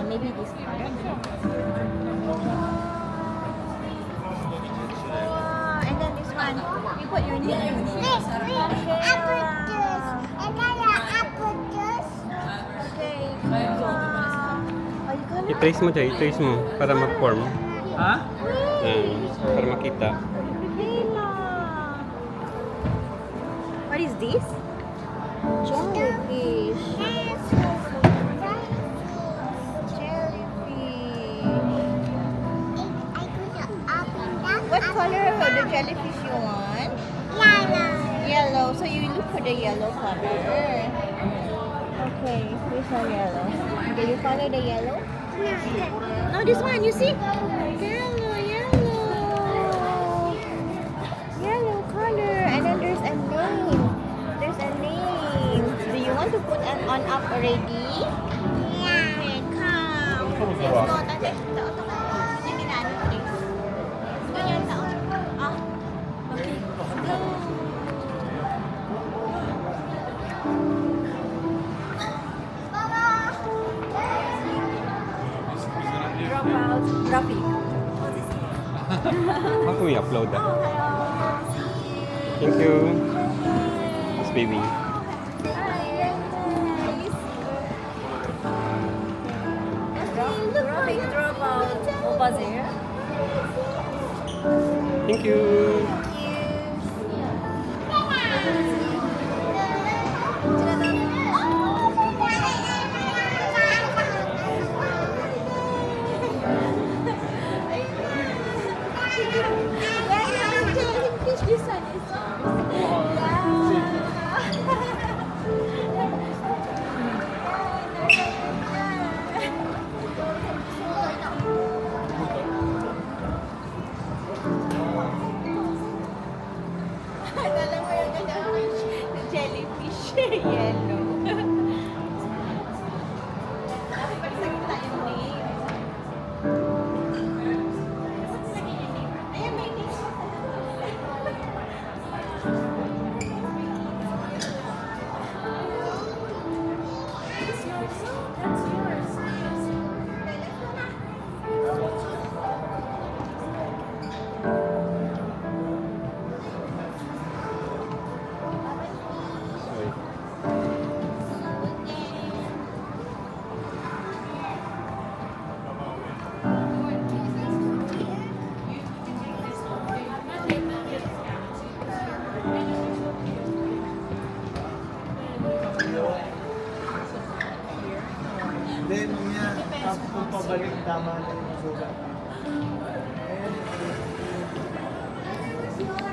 then maybe this color. Wow, and then this one. You put your name. Okay. Wow. Oh, you color? I-trace mo dyan, i-trace mo para mag-form. Ha? Para makita. Kayla. What is this? Jellyfish. What color of the jellyfish you want? Yellow. So you look for the yellow color. Okay, this one yellow. Did you follow the yellow? No, this one. You see? Yellow, yellow. Yellow color. And then there's a name. There's a name. Do you want to put an on up already? Okay, come. Let's go. Tate. Hindi na ano ko din. Ganyan taon. Ah. Okay. Go. Drop out. Graphic. How can we upload that? Oh, Thank you. Yes, baby. Drop out. Over there. Thank you. This one is jellyfish yellow. Hindi, mamaya, kung pabalik, tama na yung sugat.